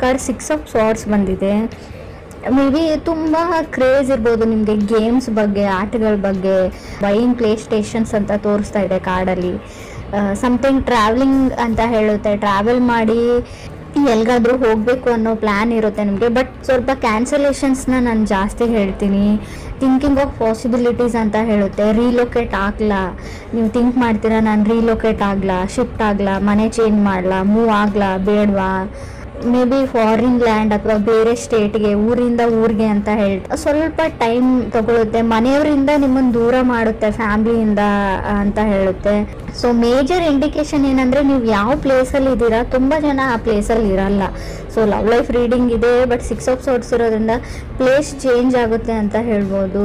Card 6 of ಸಾರ್ಡ್ಸ್ ಬಂದಿದೆ. May be ತುಂಬ craze ಇರ್ಬೋದು ನಿಮಗೆ ಗೇಮ್ಸ್ ಬಗ್ಗೆ, ಆಟಗಳ ಬಗ್ಗೆ. ಬೈಯಿಂಗ್ ಪ್ಲೇ ಸ್ಟೇಷನ್ಸ್ ಅಂತ ತೋರಿಸ್ತಾ ಇದೆ ಕಾರ್ಡಲ್ಲಿ. ಸಮಥಿಂಗ್ ಟ್ರಾವೆಲಿಂಗ್ ಅಂತ ಹೇಳುತ್ತೆ, ಟ್ರಾವೆಲ್ ಮಾಡಿ ಎಲ್ಲಿಗಾದ್ರೂ ಹೋಗಬೇಕು ಅನ್ನೋ ಪ್ಲ್ಯಾನ್ ಇರುತ್ತೆ ನಿಮಗೆ. ಬಟ್ ಸ್ವಲ್ಪ ಕ್ಯಾನ್ಸಲೇಷನ್ಸ್ನ ನಾನು ಜಾಸ್ತಿ ಹೇಳ್ತೀನಿ. ಥಿಂಕಿಂಗ್ ಆಫ್ ಪಾಸಿಬಿಲಿಟೀಸ್ ಅಂತ ಹೇಳುತ್ತೆ. ರೀಲೊಕೇಟ್ ಆಗಲ್ಲ, ನೀವು ಥಿಂಕ್ ಮಾಡ್ತೀರಾ ನಾನು ರೀಲೊಕೇಟ್ ಆಗಲ್ಲ, ಶಿಫ್ಟ್ ಆಗಲ್ಲ, ಮನೆ ಚೇಂಜ್ ಮಾಡಲ್ಲ, ಮೂವ್ ಆಗಲ್ಲ, ಬೇಡವಾ, ಮೇ ಬಿ ಫಾರಿನ್ ಲ್ಯಾಂಡ್ ಅಥವಾ ಬೇರೆ ಸ್ಟೇಟ್ಗೆ, ಊರಿಂದ ಊರಿಗೆ ಅಂತ ಸ್ವಲ್ಪ ಟೈಮ್ ತಗೊಳುತ್ತೆ. ಮನೆಯವರಿಂದ ನಿಮ್ಮನ್ನು ದೂರ ಮಾಡುತ್ತೆ, ಫ್ಯಾಮ್ಲಿಯಿಂದ ಅಂತ ಹೇಳುತ್ತೆ. ಸೊ ಮೇಜರ್ ಇಂಡಿಕೇಶನ್ ಏನಂದರೆ ನೀವು ಯಾವ ಪ್ಲೇಸಲ್ಲಿ ಇದ್ದೀರಾ, ತುಂಬ ಜನ ಆ ಪ್ಲೇಸಲ್ಲಿ ಇರಲ್ಲ. ಸೊ ಲವ್ ಲೈಫ್ ರೀಡಿಂಗ್ ಇದೆ, ಬಟ್ 6 ಆಫ್ ಸಾರ್ಡ್ಸ್ ಇರೋದ್ರಿಂದ ಪ್ಲೇಸ್ ಚೇಂಜ್ ಆಗುತ್ತೆ ಅಂತ ಹೇಳ್ಬೋದು.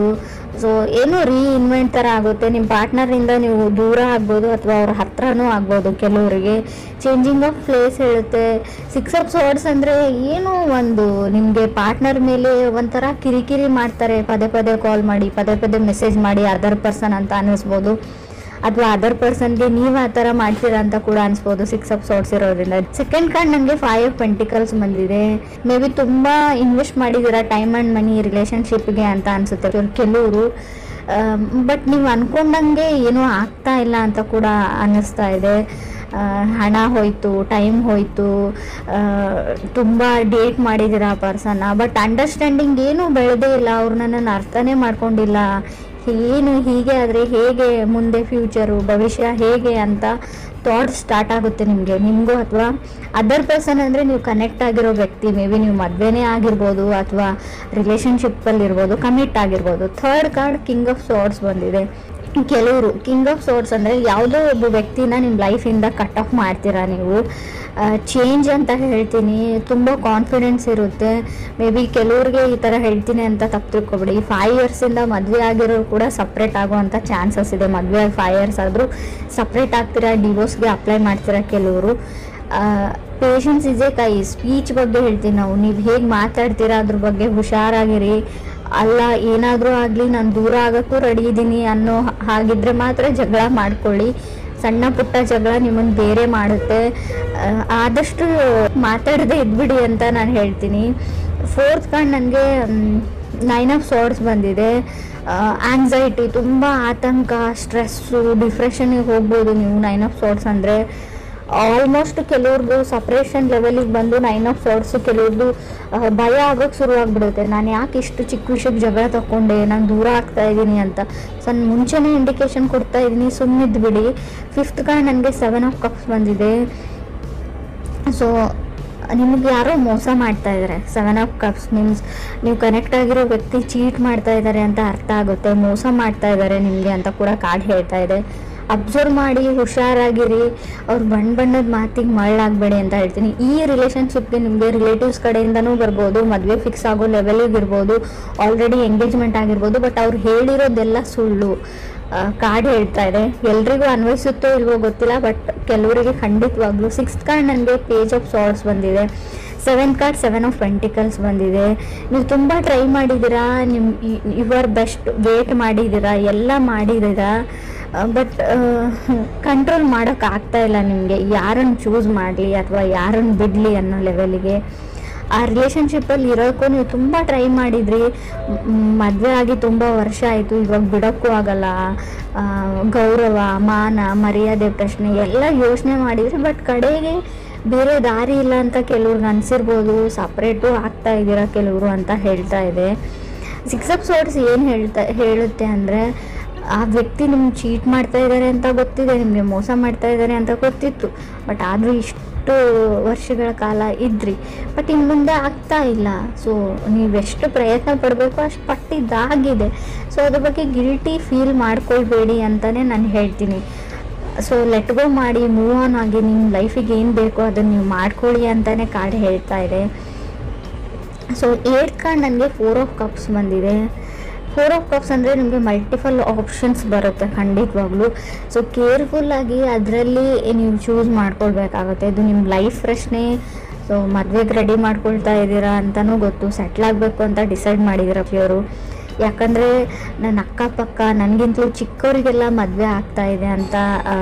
ಸೊ ಏನೋ ರೀಇನ್ವೆಂಟ್ ಥರ ಆಗುತ್ತೆ. ನಿಮ್ಮ ಪಾರ್ಟ್ನರಿಂದ ನೀವು ದೂರ ಆಗ್ಬೋದು ಅಥವಾ ಅವ್ರ ಹತ್ರನೂ ಆಗ್ಬೋದು ಕೆಲವರಿಗೆ. ಚೇಂಜಿಂಗ್ ಆಫ್ ಪ್ಲೇಸ್ ಹೇಳುತ್ತೆ. 6 ಆಫ್ ಸಾರ್ಡ್ಸ್ ಅಂದರೆ ಏನೋ ಒಂದು ನಿಮಗೆ ಪಾರ್ಟ್ನರ್ ಮೇಲೆ ಒಂಥರ ಕಿರಿಕಿರಿ ಮಾಡ್ತಾರೆ, ಪದೇ ಪದೇ ಕಾಲ್ ಮಾಡಿ, ಪದೇ ಪದೇ ಮೆಸೇಜ್ ಮಾಡಿ, ಅದರ್ ಪರ್ಸನ್ ಅಂತ ಅನ್ನಿಸ್ಬೋದು. ಅಥವಾ ಅದರ್ ಪರ್ಸನ್ಗೆ ನೀವು ಆ ಥರ ಮಾಡ್ತೀರಾ ಅಂತ ಕೂಡ ಅನಿಸ್ಬೋದು 6 ಆಫ್ ಸಾರ್ಡ್ಸ್ ಇರೋದ್ರಿಂದ. ಸೆಕೆಂಡ್ ಕಾರ್ಡ್ ನನಗೆ 5 ಆಫ್ ಪೆಂಟಿಕಲ್ಸ್ ಬಂದಿದೆ. ಮೇ ಬಿ ತುಂಬ ಇನ್ವೆಸ್ಟ್ ಮಾಡಿದ್ದೀರಾ ಟೈಮ್ ಆ್ಯಂಡ್ ಮನಿ ರಿಲೇಷನ್ಶಿಪ್ಗೆ ಅಂತ ಅನಿಸುತ್ತೆ ಕೆಲವರು. ಬಟ್ ನೀವು ಅಂದ್ಕೊಂಡಂಗೆ ಏನೂ ಆಗ್ತಾ ಇಲ್ಲ ಅಂತ ಕೂಡ ಅನ್ನಿಸ್ತಾ ಇದೆ. ಹಣ ಹೋಯಿತು, ಟೈಮ್ ಹೋಯಿತು, ತುಂಬ ಡೇಟ್ ಮಾಡಿದ್ದೀರ ಆ ಪರ್ಸನ್ನ. ಬಟ್ ಅಂಡರ್ಸ್ಟ್ಯಾಂಡಿಂಗ್ ಏನೂ ಬೆಳೆದೇ ಇಲ್ಲ, ಅವ್ರು ನನ್ನನ್ನು ಅರ್ಥನೇ ಮಾಡ್ಕೊಂಡಿಲ್ಲ. ಏನು ಹೀಗೆ ಆದರೆ ಹೇಗೆ ಮುಂದೆ ಫ್ಯೂಚರು, ಭವಿಷ್ಯ ಹೇಗೆ ಅಂತ ಥಾಟ್ಸ್ ಸ್ಟಾರ್ಟ್ ಆಗುತ್ತೆ ನಿಮಗೂ ಅಥವಾ ಅದರ್ ಪರ್ಸನ್ ಅಂದರೆ ನೀವು ಕನೆಕ್ಟ್ ಆಗಿರೋ ವ್ಯಕ್ತಿ. ಮೇ ಬಿ ನೀವು ಮದುವೆನೇ ಆಗಿರ್ಬೋದು ಅಥವಾ ರಿಲೇಷನ್ಶಿಪ್ಪಲ್ಲಿರ್ಬೋದು, ಕಮಿಟ್ ಆಗಿರ್ಬೋದು. ಥರ್ಡ್ ಕಾರ್ಡ್ ಕಿಂಗ್ ಆಫ್ ಸಾರ್ಡ್ಸ್ ಬಂದಿದೆ. ಕೆಲವರು ಕಿಂಗ್ ಆಫ್ ಸಾರ್ಡ್ಸ್ ಅಂದರೆ ಯಾವುದೋ ಒಬ್ಬ ವ್ಯಕ್ತಿನ ನಿಮ್ಮ ಲೈಫಿಂದ ಕಟ್ ಆಫ್ ಮಾಡ್ತೀರಾ ನೀವು. ಚೇಂಜ್ ಅಂತ ಹೇಳ್ತೀನಿ. ತುಂಬ ಕಾನ್ಫಿಡೆನ್ಸ್ ಇರುತ್ತೆ. ಮೇ ಬಿ ಕೆಲವ್ರಿಗೆ ಈ ಥರ ಹೇಳ್ತೀನಿ ಅಂತ ತಪ್ಪು ತಿಳ್ಕೊಬೇಡಿ. 5 ಇಯರ್ಸಿಂದ ಮದುವೆ ಆಗಿರೋರು ಕೂಡ ಸಪ್ರೇಟ್ ಆಗೋವಂಥ ಚಾನ್ಸಸ್ ಇದೆ. ಮದುವೆ 5 ಇಯರ್ಸ್ ಆದರೂ ಸಪ್ರೇಟ್ ಆಗ್ತೀರಾ, ಡಿವೋರ್ಸ್ಗೆ ಅಪ್ಲೈ ಮಾಡ್ತೀರಾ ಕೆಲವರು. ಪೇಷನ್ಸ್ ಇಸ್ ಎ ಕೈ. ಸ್ಪೀಚ್ ಬಗ್ಗೆ ಹೇಳ್ತೀನಿ ನಾವು. ನೀವು ಹೇಗೆ ಮಾತಾಡ್ತೀರಾ ಅದ್ರ ಬಗ್ಗೆ ಹುಷಾರಾಗಿರಿ. ಅಲ್ಲ ಏನಾದರೂ ಆಗಲಿ ನಾನು ದೂರ ಆಗೋಕ್ಕೂ ರೆಡಿ ಇದ್ದೀನಿ ಅನ್ನೋ ಹಾಗಿದ್ರೆ ಮಾತ್ರ ಜಗಳ ಮಾಡ್ಕೊಳ್ಳಿ. ಸಣ್ಣ ಪುಟ್ಟ ಜಗಳ ನಿಮ್ಮನ್ನು ಬೇರೆ ಮಾಡುತ್ತೆ. ಆದಷ್ಟು ಮಾತಾಡದೆ ಇದ್ಬಿಡಿ ಅಂತ ನಾನು ಹೇಳ್ತೀನಿ. ಫೋರ್ತ್ ಕಾರ್ಡ್ ನನಗೆ 9 ಆಫ್ ಸಾರ್ಡ್ಸ್ ಬಂದಿದೆ. ಆಂಗ್ಸೈಟಿ, ತುಂಬ ಆತಂಕ, ಸ್ಟ್ರೆಸ್ಸು, ಡಿಪ್ರೆಷನ್ಗೆ ಹೋಗ್ಬೋದು ನೀವು 9 ಆಫ್ ಸಾರ್ಡ್ಸ್ ಅಂದರೆ. ಆಲ್ಮೋಸ್ಟ್ ಕೆಲವ್ರದ್ದು ಸಪ್ರೇಷನ್ ಲೆವೆಲಿಗೆ ಬಂದು 9 ಆಫ್ ಸಾರ್ಡ್ಸು ಕೆಲವ್ರದ್ದು ಭಯ ಆಗೋಕ್ಕೆ ಶುರುವಾಗ್ಬಿಡುತ್ತೆ. ನಾನು ಯಾಕೆ ಇಷ್ಟು ಚಿಕ್ಕ ವಿಷಯಕ್ಕೆ ಜಗಳ ತಗೊಂಡೆ, ನಾನು ದೂರ ಆಗ್ತಾ ಇದ್ದೀನಿ ಅಂತ. ಸೊ ನಾನು ಮುಂಚೆನೇ ಇಂಡಿಕೇಶನ್ ಕೊಡ್ತಾ ಇದ್ದೀನಿ, ಸುಮ್ಮನಿದ್ದು ಬಿಡಿ. ಫಿಫ್ತ್ ಕಾರ್ಡ್ ನನಗೆ 7 ಆಫ್ ಕಪ್ಸ್ ಬಂದಿದೆ. ಸೊ ನಿಮಗೆ ಯಾರೋ ಮೋಸ ಮಾಡ್ತಾ ಇದ್ದಾರೆ. 7 ಆಫ್ ಕಪ್ಸ್ ಮೀನ್ಸ್ ನೀವು ಕನೆಕ್ಟ್ ಆಗಿರೋ ವ್ಯಕ್ತಿ ಚೀಟ್ ಮಾಡ್ತಾ ಇದ್ದಾರೆ ಅಂತ ಅರ್ಥ ಆಗುತ್ತೆ. ಮೋಸ ಮಾಡ್ತಾ ಇದ್ದಾರೆ ನಿಮಗೆ ಅಂತ ಕೂಡ ಕಾರ್ಡ್ ಹೇಳ್ತಾ ಇದೆ. ಅಬ್ಸರ್ವ್ ಮಾಡಿ, ಹುಷಾರಾಗಿರಿ. ಅವ್ರು ಬಣ್ಣದ ಮಾತಿಗೆ ಮಳ್ಳಾಗಬೇಡಿ ಅಂತ ಹೇಳ್ತೀನಿ. ಈ ರಿಲೇಷನ್ಶಿಪ್ಗೆ ನಿಮಗೆ ರಿಲೇಟಿವ್ಸ್ ಕಡೆಯಿಂದನೂ ಬರ್ಬೋದು, ಮದುವೆ ಫಿಕ್ಸ್ ಆಗೋ ಲೆವೆಲಿಗೆ ಇರ್ಬೋದು, ಆಲ್ರೆಡಿ ಎಂಗೇಜ್ಮೆಂಟ್ ಆಗಿರ್ಬೋದು. ಬಟ್ ಅವ್ರು ಹೇಳಿರೋದೆಲ್ಲ ಸುಳ್ಳು ಕಾರ್ಡ್ ಹೇಳ್ತಾ ಇದೆ. ಎಲ್ರಿಗೂ ಅನ್ವಯಿಸುತ್ತೋ ಇಲ್ವೋ ಗೊತ್ತಿಲ್ಲ, ಬಟ್ ಕೆಲವರಿಗೆ ಖಂಡಿತವಾಗ್ಲೂ. 6th ಕಾರ್ಡ್ ನನಗೆ ಪೇಜ್ ಆಫ್ ಸಾರ್ಡ್ಸ್ ಬಂದಿದೆ. 7th ಕಾರ್ಡ್ 7 ಆಫ್ ಪೆಂಟಿಕಲ್ಸ್ ಬಂದಿದೆ. ನೀವು ತುಂಬ ಟ್ರೈ ಮಾಡಿದ್ದೀರಾ, ಯುವರ್ ಬೆಸ್ಟ್ ವೇಟ್ ಮಾಡಿದ್ದೀರಾ, ಎಲ್ಲ ಮಾಡಿದ್ದೀರಾ. ಬಟ್ ಕಂಟ್ರೋಲ್ ಮಾಡೋಕ್ಕೆ ಆಗ್ತಾ ಇಲ್ಲ ನಿಮಗೆ. ಯಾರನ್ನು ಚೂಸ್ ಮಾಡಲಿ ಅಥವಾ ಯಾರನ್ನು ಬಿಡಲಿ ಅನ್ನೋ ಲೆವೆಲಿಗೆ. ಆ ರಿಲೇಷನ್ಶಿಪ್ಪಲ್ಲಿ ಇರೋಕ್ಕೂ ನೀವು ತುಂಬ ಟ್ರೈ ಮಾಡಿದ್ರಿ. ಮದುವೆ ಆಗಿ ತುಂಬ ವರ್ಷ ಆಯಿತು, ಇವಾಗ ಬಿಡೋಕ್ಕೂ ಆಗಲ್ಲ. ಗೌರವ, ಮಾನ, ಮರ್ಯಾದೆ ಪ್ರಶ್ನೆ ಎಲ್ಲ ಯೋಚನೆ ಮಾಡಿದ್ರಿ. ಬಟ್ ಕಡೆಗೆ ಬೇರೆ ದಾರಿ ಇಲ್ಲ ಅಂತ ಕೆಲವ್ರಿಗೆ ಅನಿಸಿರ್ಬೋದು. ಸಪ್ರೇಟು ಆಗ್ತಾ ಇದ್ದೀರಾ ಕೆಲವರು ಅಂತ ಹೇಳ್ತಾ ಇದೆ. 6 ಆಫ್ ಸಾರ್ಡ್ಸ್ ಏನು ಹೇಳುತ್ತೆ ಅಂದರೆ, ಆ ವ್ಯಕ್ತಿ ನಿಮ್ಗೆ ಚೀಟ್ ಮಾಡ್ತಾ ಇದ್ದಾರೆ ಅಂತ ಗೊತ್ತಿದೆ, ನಿಮಗೆ ಮೋಸ ಮಾಡ್ತಾ ಇದ್ದಾರೆ ಅಂತ ಗೊತ್ತಿತ್ತು. ಬಟ್ ಆದರೂ ಇಷ್ಟು ವರ್ಷಗಳ ಕಾಲ ಇದ್ರಿ. ಬಟ್ ಇನ್ನು ಮುಂದೆ ಆಗ್ತಾ ಇಲ್ಲ. ಸೊ ನೀವೆಷ್ಟು ಪ್ರಯತ್ನ ಪಡಬೇಕು ಅಷ್ಟು ಪಟ್ಟಿದ್ದಾಗಿದೆ. ಸೊ ಅದ್ರ ಬಗ್ಗೆ ಗಿಲ್ಟಿ ಫೀಲ್ ಮಾಡ್ಕೊಳ್ಬೇಡಿ ಅಂತಲೇ ನಾನು ಹೇಳ್ತೀನಿ. ಸೊ ಲೆಟ್ ಗೋ ಮಾಡಿ, ಮೂವ್ ಆನ್ ಆಗಿ, ನಿಮ್ಮ ಲೈಫಿಗೆ ಏನು ಬೇಕೋ ಅದನ್ನು ನೀವು ಮಾಡ್ಕೊಳ್ಳಿ ಅಂತಲೇ ಕಾರ್ಡ್ ಹೇಳ್ತಾ ಇದೆ. ಸೊ 8th ಕಾರ್ಡ್ ನನಗೆ 4 ಆಫ್ ಕಪ್ಸ್ ಬಂದಿದೆ. 4 ಆಫ್ ಕಪ್ಸ್ ಅಂದರೆ ನಿಮಗೆ ಮಲ್ಟಿಪಲ್ ಆಪ್ಷನ್ಸ್ ಬರುತ್ತೆ ಖಂಡಿತವಾಗ್ಲೂ. ಸೊ ಕೇರ್ಫುಲ್ಲಾಗಿ ಅದರಲ್ಲಿ ನೀವು ಚೂಸ್ ಮಾಡ್ಕೊಳ್ಬೇಕಾಗುತ್ತೆ. ಇದು ನಿಮ್ಮ ಲೈಫ್ ಪ್ರಶ್ನೆ. ಸೊ ಮದುವೆಗೆ ರೆಡಿ ಮಾಡ್ಕೊಳ್ತಾ ಇದ್ದೀರಾ ಅಂತಲೂ ಗೊತ್ತು, ಸೆಟ್ಲ್ ಆಗಬೇಕು ಅಂತ ಡಿಸೈಡ್ ಮಾಡಿದ್ದೀರ ಪ್ಯೂರು. ಯಾಕಂದರೆ ನನ್ನ ಅಕ್ಕಪಕ್ಕ ನನಗಿಂತಲೂ ಚಿಕ್ಕವರಿಗೆಲ್ಲ ಮದುವೆ ಆಗ್ತಾ ಇದೆ ಅಂತ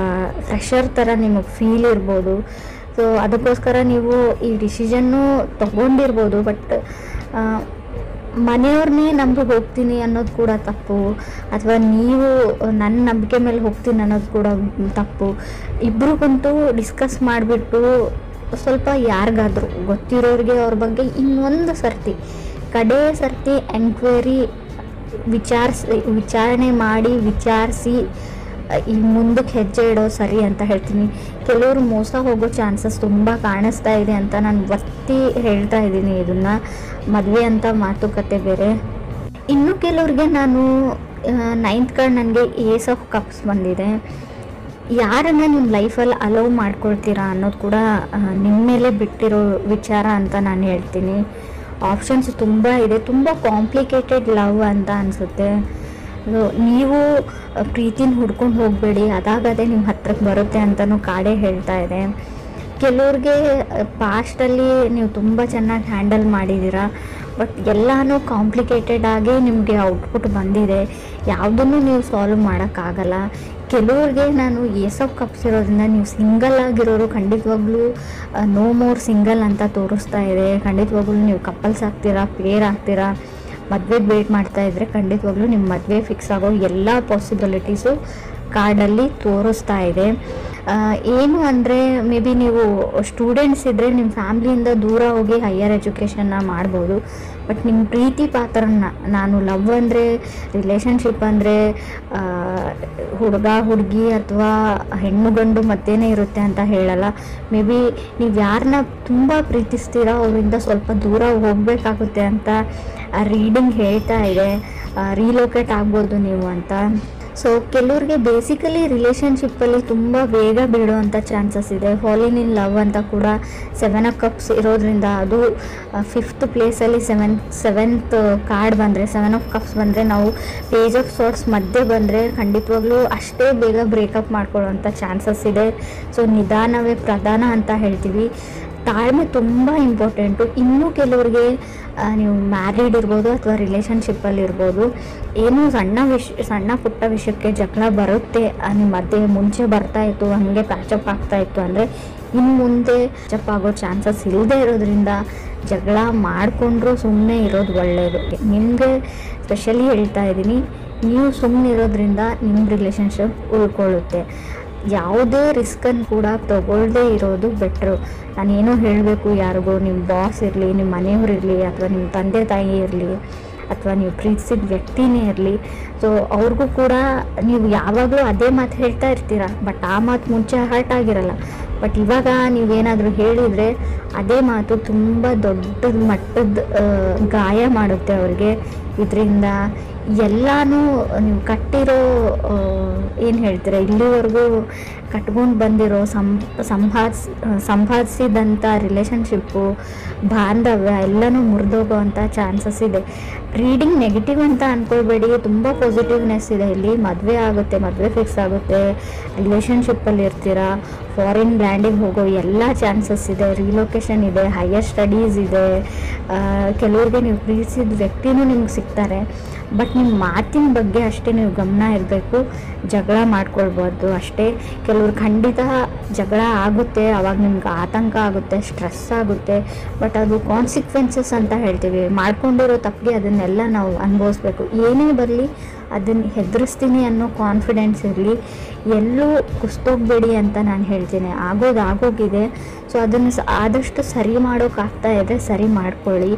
ಫ್ರೆಶರ್ ಥರ ನಿಮಗೆ ಫೀಲ್ ಇರ್ಬೋದು. ಸೊ ಸೊ ಅದಕ್ಕೋಸ್ಕರ ನೀವು ಈ ಡಿಸಿಷನ್ನು ತೊಗೊಂಡಿರ್ಬೋದು. ಬಟ್ ಮನೆಯವ್ರನ್ನೇ ನಂಬಿ ಹೋಗ್ತೀನಿ ಅನ್ನೋದು ಕೂಡ ತಪ್ಪು, ಅಥವಾ ನೀವು ನನ್ನ ನಂಬಿಕೆ ಮೇಲೆ ಹೋಗ್ತೀನಿ ಅನ್ನೋದು ಕೂಡ ತಪ್ಪು. ಇಬ್ಬರು ಕುಂತು ಡಿಸ್ಕಸ್ ಮಾಡಿಬಿಟ್ಟು ಸ್ವಲ್ಪ ಯಾರಿಗಾದರೂ ಗೊತ್ತಿರೋರಿಗೆ ಅವ್ರ ಬಗ್ಗೆ ಇನ್ನೊಂದು ಸರ್ತಿ ಕಡೇ ಸರ್ತಿ ಎಂಕ್ವೈರಿ ವಿಚಾರಣೆ ಮಾಡಿ ವಿಚಾರಿಸಿ ಈ ಮುಂದಕ್ಕೆ ಹೆಜ್ಜೆ ಇಡೋ ಸರಿ ಅಂತ ಹೇಳ್ತೀನಿ. ಕೆಲವರು ಮೋಸ ಹೋಗೋ ಚಾನ್ಸಸ್ ತುಂಬ ಕಾಣಿಸ್ತಾ ಇದೆ ಅಂತ ನಾನು ಒತ್ತಿ ಹೇಳ್ತಾ ಇದ್ದೀನಿ. ಇದನ್ನು ಮದುವೆ ಅಂತ ಮಾತುಕತೆ ಬೇರೆ. ಇನ್ನು ಕೆಲವ್ರಿಗೆ ನಾನು 9th ಕಾರ್ಡ್ ನನಗೆ ಏಸ್ ಆಫ್ ಕಪ್ಸ್ ಬಂದಿದೆ. ಯಾರನ್ನು ನಿಮ್ಮ ಲೈಫಲ್ಲಿ ಅಲೋ ಮಾಡ್ಕೊಳ್ತೀರಾ ಅನ್ನೋದು ಕೂಡ ನಿಮ್ಮ ಮೇಲೆ ಬಿಟ್ಟಿರೋ ವಿಚಾರ ಅಂತ ನಾನು ಹೇಳ್ತೀನಿ. ಆಪ್ಷನ್ಸ್ ತುಂಬ ಇದೆ, ತುಂಬ ಕಾಂಪ್ಲಿಕೇಟೆಡ್ ಲವ್ ಅಂತ ಅನಿಸುತ್ತೆ. ನೀವು ಪ್ರೀತಿನ ಹುಡ್ಕೊಂಡು ಹೋಗಬೇಡಿ, ಅದಾಗದೇ ನಿಮ್ಮ ಹತ್ರಕ್ಕೆ ಬರುತ್ತೆ ಅಂತಲೂ ಕಾಡೇ ಹೇಳ್ತಾ ಇದೆ. ಕೆಲವ್ರಿಗೆ ಪಾಸ್ಟಲ್ಲಿ ನೀವು ತುಂಬ ಚೆನ್ನಾಗಿ ಹ್ಯಾಂಡಲ್ ಮಾಡಿದ್ದೀರಾ, ಬಟ್ ಎಲ್ಲನೂ ಕಾಂಪ್ಲಿಕೇಟೆಡ್ ಆಗಿ ನಿಮಗೆ ಔಟ್ಪುಟ್ ಬಂದಿದೆ. ಯಾವುದನ್ನು ನೀವು ಸಾಲ್ವ್ ಮಾಡೋಕ್ಕಾಗಲ್ಲ. ಕೆಲವ್ರಿಗೆ ನಾನು ಏಸ್ ಆಫ್ ಕಪ್ಸ್ ಇರೋದ್ರಿಂದ ನೀವು ಸಿಂಗಲ್ ಆಗಿರೋರು ಖಂಡಿತವಾಗ್ಲೂ ನೋ ಮೋರ್ ಸಿಂಗಲ್ ಅಂತ ತೋರಿಸ್ತಾ ಇದೆ. ಖಂಡಿತವಾಗ್ಲೂ ನೀವು ಕಪಲ್ಸ್ ಆಗ್ತೀರಾ, ಪೇರ್ ಆಗ್ತೀರಾ. ಮದುವೆಗೆ ವೇಟ್ ಮಾಡ್ತಾ ಇದ್ದರೆ ಖಂಡಿತವಾಗ್ಲೂ ನಿಮ್ಮ ಮದುವೆ ಫಿಕ್ಸ್ ಆಗೋ ಎಲ್ಲ ಪಾಸಿಬಿಲಿಟೀಸು ಕಾರ್ಡಲ್ಲಿ ತೋರಿಸ್ತಾ ಇದೆ. ಏನು ಅಂದರೆ ಮೇ ಬಿ ನೀವು ಸ್ಟೂಡೆಂಟ್ಸ್ ಇದ್ದರೆ ನಿಮ್ಮ ಫ್ಯಾಮ್ಲಿಯಿಂದ ದೂರ ಹೋಗಿ ಹೈಯರ್ ಎಜುಕೇಷನ್ನ ಮಾಡ್ಬೋದು. ಬಟ್ ನಿಮ್ಮ ಪ್ರೀತಿ ಪಾತ್ರನ, ನಾನು ಲವ್ ಅಂದರೆ ರಿಲೇಷನ್ಶಿಪ್ ಅಂದರೆ ಹುಡುಗ ಹುಡುಗಿ ಅಥವಾ ಹೆಣ್ಣು ಗಂಡು ಮತ್ತೇನೇ ಇರುತ್ತೆ ಅಂತ ಹೇಳಲ್ಲ. ಮೇ ಬಿ ನೀವು ಯಾರನ್ನ ತುಂಬ ಪ್ರೀತಿಸ್ತೀರೋ ಅವರಿಂದ ಸ್ವಲ್ಪ ದೂರ ಹೋಗಬೇಕಾಗುತ್ತೆ ಅಂತ ರೀಡಿಂಗ್ ಹೇಳ್ತಾ ಇದೆ. ರೀಲೋಕೇಟ್ ಆಗ್ಬೋದು ನೀವು ಅಂತ. ಸೊ ಕೆಲವ್ರಿಗೆ ಬೇಸಿಕಲಿ ರಿಲೇಷನ್ಶಿಪ್ಪಲ್ಲಿ ತುಂಬ ಬೇಗ ಬೀಳುವಂಥ ಚಾನ್ಸಸ್ ಇದೆ. ಫಾಲಿನ್ ಇನ್ ಲವ್ ಅಂತ ಕೂಡ 7 ಆಫ್ ಕಪ್ಸ್ ಇರೋದ್ರಿಂದ, ಅದು 5th ಪ್ಲೇಸಲ್ಲಿ ಸೆವೆಂತ್ ಕಾರ್ಡ್ ಬಂದರೆ, 7 ಆಫ್ ಕಪ್ಸ್ ಬಂದರೆ, ನಾವು ಪೇಜ್ ಆಫ್ ಸಾರ್ಟ್ಸ್ ಮಧ್ಯೆ ಬಂದರೆ ಖಂಡಿತವಾಗ್ಲೂ ಅಷ್ಟೇ ಬೇಗ ಬ್ರೇಕಪ್ ಮಾಡ್ಕೊಳ್ಳೋವಂಥ ಚಾನ್ಸಸ್ ಇದೆ. ಸೊ ನಿಧಾನವೇ ಪ್ರಧಾನ ಅಂತ ಹೇಳ್ತೀವಿ. ತಾಳ್ಮೆ ತುಂಬ ಇಂಪಾರ್ಟೆಂಟು. ಇನ್ನೂ ಕೆಲವ್ರಿಗೆ ನೀವು ಮ್ಯಾರಿಡ್ ಇರ್ಬೋದು ಅಥವಾ ರಿಲೇಷನ್ಶಿಪ್ಪಲ್ಲಿ ಇರ್ಬೋದು, ಏನೋ ಸಣ್ಣ ಪುಟ್ಟ ವಿಷಯಕ್ಕೆ ಜಗಳ ಬರುತ್ತೆ ನಿಮ್ಮ ಮಧ್ಯೆ. ಮುಂಚೆ ಬರ್ತಾಯಿತ್ತು, ಹಾಗೆ ಪ್ಯಾಚಪ್ ಆಗ್ತಾಯಿತ್ತು ಅಂದರೆ ಇನ್ನು ಮುಂದೆ ಪ್ಯಾಚಪ್ ಆಗೋ ಚಾನ್ಸಸ್ ಇಲ್ಲದೆ ಇರೋದ್ರಿಂದ ಜಗಳ ಮಾಡಿಕೊಂಡ್ರೂ ಸುಮ್ಮನೆ ಇರೋದು ಒಳ್ಳೆಯದು. ನಿಮಗೆ ಸ್ಪೆಷಲಿ ಹೇಳ್ತಾ ಇದ್ದೀನಿ, ನೀವು ಸುಮ್ಮನೆ ಇರೋದ್ರಿಂದ ನಿಮ್ಮ ರಿಲೇಷನ್ಶಿಪ್ ಉಳ್ಕೊಳ್ಳುತ್ತೆ. ಯಾವುದೇ ರಿಸ್ಕನ್ನು ಕೂಡ ತಗೊಳ್ಳದೇ ಇರೋದು ಬೆಟ್ರು. ನಾನೇನೋ ಹೇಳಬೇಕು ಯಾರಿಗೂ, ನಿಮ್ಮ ಬಾಸ್ ಇರಲಿ, ನಿಮ್ಮ ಮನೆಯವ್ರು ಇರಲಿ, ಅಥವಾ ನಿಮ್ಮ ತಂದೆ ತಾಯಿ ಇರಲಿ, ಅಥವಾ ನೀವು ಪ್ರೀತಿಸಿದ ವ್ಯಕ್ತಿನೇ ಇರಲಿ. ಸೊ ಅವ್ರಿಗೂ ಕೂಡ ನೀವು ಯಾವಾಗಲೂ ಅದೇ ಮಾತು ಹೇಳ್ತಾ ಇರ್ತೀರ, ಬಟ್ ಆ ಮಾತು ಮುಂಚೆ ಹರ್ಟ್ ಆಗಿರಲ್ಲ. ಬಟ್ ಇವಾಗ ನೀವೇನಾದರೂ ಹೇಳಿದರೆ ಅದೇ ಮಾತು ತುಂಬ ದೊಡ್ಡ ಮಟ್ಟದ ಗಾಯ ಮಾಡುತ್ತೆ ಅವ್ರಿಗೆ. ಇದರಿಂದ ಎಲ್ಲನೂ ನೀವು ಕಟ್ಟಿರೋ ಏನು ಹೇಳ್ತೀರ, ಇಲ್ಲಿವರೆಗೂ ಕಟ್ಕೊಂಡು ಬಂದಿರೋ ಸಂಪಾದಿಸಿದಂಥ ರಿಲೇಷನ್ಶಿಪ್ಪು, ಬಾಂಧವ್ಯ ಎಲ್ಲನೂ ಮುರಿದೋಗೋವಂಥ ಚಾನ್ಸಸ್ ಇದೆ. ರೀಡಿಂಗ್ ನೆಗೆಟಿವ್ ಅಂತ ಅಂದ್ಕೊಳ್ಬೇಡಿ, ತುಂಬ ಪಾಸಿಟಿವ್ನೆಸ್ ಇದೆ ಇಲ್ಲಿ. ಮದುವೆ ಆಗುತ್ತೆ, ಮದುವೆ ಫಿಕ್ಸ್ ಆಗುತ್ತೆ, ರಿಲೇಷನ್ಶಿಪ್ಪಲ್ಲಿ ಇರ್ತೀರಾ, ಫಾರಿನ್ ಲ್ಯಾಂಡಿಗೆ ಹೋಗೋ ಎಲ್ಲ ಚಾನ್ಸಸ್ ಇದೆ, ರಿಲೊಕೇಶನ್ ಇದೆ, ಹೈಯರ್ ಸ್ಟಡೀಸ್ ಇದೆ. ಕೆಲವ್ರಿಗೆ ನೀವು ಪ್ರೀತಿಸಿದ ವ್ಯಕ್ತಿನೂ ನಿಮ್ಗೆ ಸಿಗ್ತಾರೆ. ಬಟ್ ನಿಮ್ಮ ಮಾತಿನ ಬಗ್ಗೆ ಅಷ್ಟೇ ನೀವು ಗಮನ ಇರಬೇಕು, ಜಗಳ ಮಾಡ್ಕೊಳ್ಬಾರ್ದು ಅಷ್ಟೇ. ಕೆಲವ್ರು ಖಂಡಿತ ಜಗಳ ಆಗುತ್ತೆ, ಅವಾಗ ನಿಮ್ಗೆ ಆತಂಕ ಆಗುತ್ತೆ, ಸ್ಟ್ರೆಸ್ ಆಗುತ್ತೆ. ಬಟ್ ಅದು ಕಾನ್ಸಿಕ್ವೆನ್ಸಸ್ ಅಂತ ಹೇಳ್ತೀವಿ. ಮಾಡ್ಕೊಂಡಿರೋ ತಪ್ಪಿಗೆ ಅದನ್ನೆಲ್ಲ ನಾವು ಅನುಭವಿಸ್ಬೇಕು. ಏನೇ ಬರಲಿ ಅದನ್ನು ಹೆದರಿಸ್ತೀನಿ ಅನ್ನೋ ಕಾನ್ಫಿಡೆನ್ಸ್ ಇರಲಿ. ಎಲ್ಲೂ ಕುಸ್ತೋಗ್ಬೇಡಿ ಅಂತ ನಾನು ಹೇಳ್ತೀನಿ. ಆಗೋಗಿದೆ. ಸೊ ಅದನ್ನು ಆದಷ್ಟು ಸರಿ ಮಾಡೋಕ್ಕಾಗ್ತಾ ಇದೆ, ಸರಿ ಮಾಡ್ಕೊಳ್ಳಿ.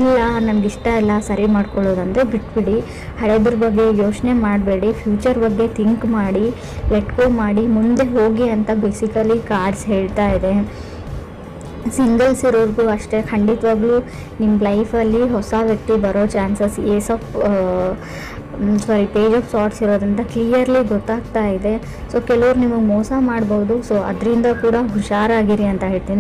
ಇಲ್ಲ ನನಗಿಷ್ಟ ಇಲ್ಲ ಸರಿ ಮಾಡ್ಕೊಳ್ಳೋದಂದರೆ ಬಿಟ್ಬಿಡಿ. ಹಳೆದ್ರ ಬಗ್ಗೆ ಯೋಚನೆ ಮಾಡಬೇಡಿ, ಫ್ಯೂಚರ್ ಬಗ್ಗೆ ಥಿಂಕ್ ಮಾಡಿ, ಲೆಟ್ ಗೋ ಮಾಡಿ, ಮುಂದೆ ಹೋಗಿ ಅಂತ ಬೇಸಿಕಲಿ ಕಾರ್ಡ್ಸ್ ಹೇಳ್ತಾ ಇದೆ. ಸಿಂಗಲ್ಸ್ ಇರೋರ್ಗೂ ಅಷ್ಟೇ, ಖಂಡಿತವಾಗ್ಲೂ ನಿಮ್ಮ ಲೈಫಲ್ಲಿ ಹೊಸ ವ್ಯಕ್ತಿ ಬರೋ ಚಾನ್ಸಸ್ ಪೇಜ್ ಆಫ್ ಸಾರ್ಟ್ಸ್ ಇರೋದ್ರಿಂದ ಕ್ಲಿಯರ್ಲಿ ಗೊತ್ತಾಗ್ತಾ ಇದೆ. ಸೊ ಕೆಲವ್ರು ನಿಮಗೆ ಮೋಸ ಮಾಡ್ಬೋದು. ಸೊ ಅದರಿಂದ ಕೂಡ ಹುಷಾರಾಗಿರಿ ಅಂತ ಹೇಳ್ತೀನಿ.